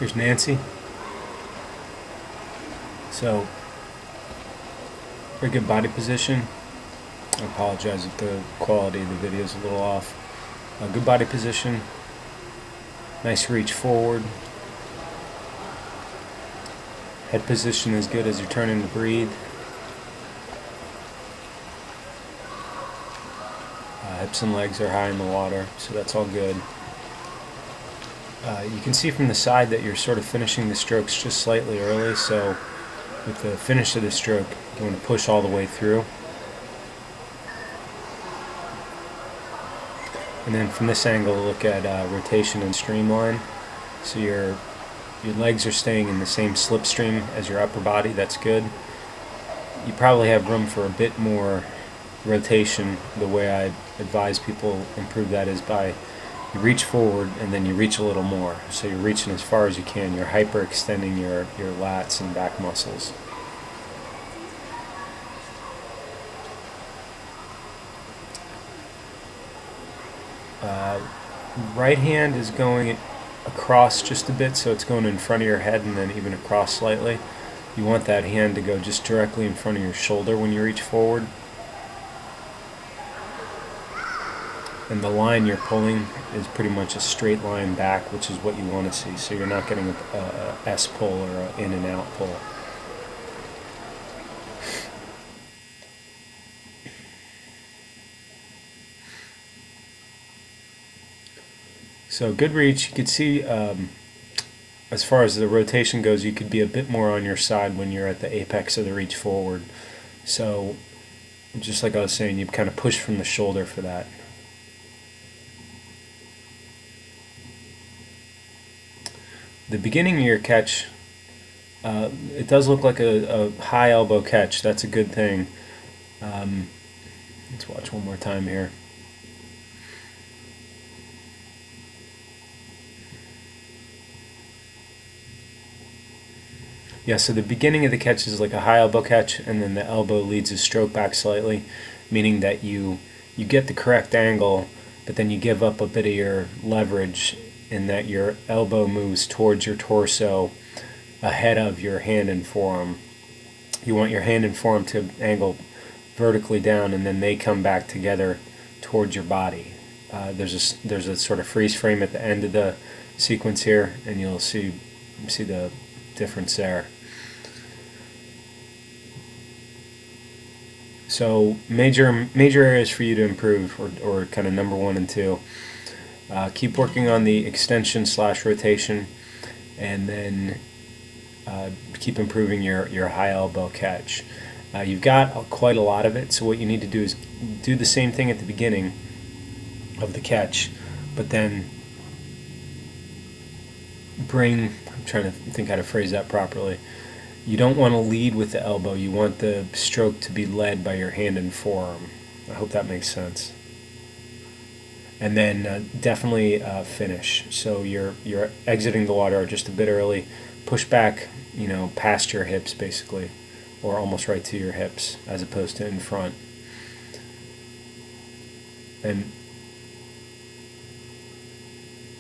Here's Nancy. So, very good body position. I apologize if the quality of the video is a little off. Good body position. Nice reach forward. Head position is good as you're turning to breathe. Hips and legs are high in the water, so that's all good. You can see from the side that you're sort of finishing the strokes just slightly early, so with the finish of the stroke, you want to push all the way through. And then from this angle, look at rotation and streamline. So your legs are staying in the same slipstream as your upper body. That's good. You probably have room for a bit more rotation. The way I advise people improve that is by you reach forward and then you reach a little more. So you're reaching as far as you can. You're hyperextending your lats and back muscles. Right hand is going across just a bit, so it's going in front of your head and then even across slightly. You want that hand to go just directly in front of your shoulder when you reach forward. And the line you're pulling is pretty much a straight line back, which is what you want to see. So you're not getting a S pull or an in and out pull. So good reach. You could see as far as the rotation goes, you could be a bit more on your side when you're at the apex of the reach forward. So just like I was saying, you kind of push from the shoulder for that. The beginning of your catch, it does look like a high elbow catch. That's a good thing. Let's watch one more time here. Yeah, so the beginning of the catch is like a high elbow catch, and then the elbow leads the stroke back slightly, meaning that you get the correct angle, but then you give up a bit of your leverage in that your elbow moves towards your torso ahead of your hand and forearm. You want your hand and forearm to angle vertically down, and then they come back together towards your body. There's a sort of freeze frame at the end of the sequence here, and you'll see the difference there. So major areas for you to improve, or kind of number 1 and 2. Keep working on the extension / rotation, and then keep improving your high elbow catch. You've got quite a lot of it, so what you need to do is do the same thing at the beginning of the catch, but then I'm trying to think how to phrase that properly. You don't want to lead with the elbow. You want the stroke to be led by your hand and forearm. I hope that makes sense. And then definitely finish. So you're exiting the water just a bit early. Push back, past your hips basically, or almost right to your hips as opposed to in front. And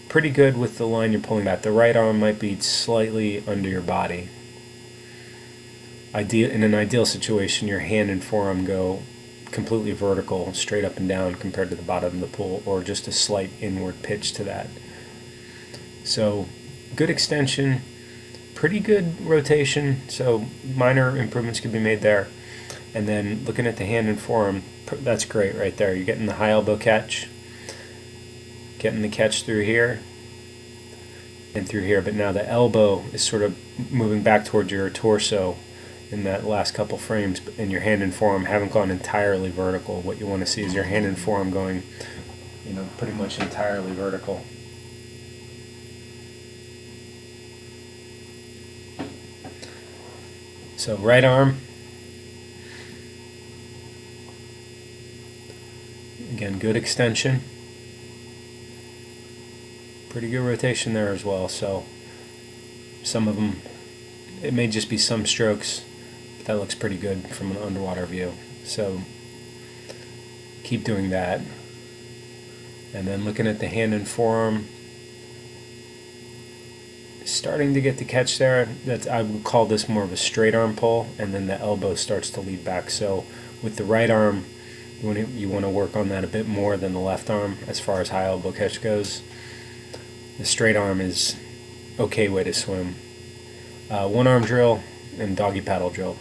pretty good with the line you're pulling back. The right arm might be slightly under your body. In an ideal situation, your hand and forearm go completely vertical, straight up and down compared to the bottom of the pool, or just a slight inward pitch to that. So good extension, pretty good rotation, so minor improvements could be made there. And then looking at the hand and forearm, that's great right there. You're getting the high elbow catch, getting the catch through here and through here, but now the elbow is sort of moving back towards your torso in that last couple frames, and your hand and forearm haven't gone entirely vertical. What you want to see is your hand and forearm going, pretty much entirely vertical. So right arm, again, good extension, pretty good rotation there as well. So some of them, it may just be some strokes. That looks pretty good from an underwater view. So keep doing that. And then looking at the hand and forearm, starting to get the catch there. That's, I would call this more of a straight arm pull, and then the elbow starts to lead back. So with the right arm, you want to work on that a bit more than the left arm as far as high elbow catch goes. The straight arm is okay way to swim. One arm drill and doggy paddle drill.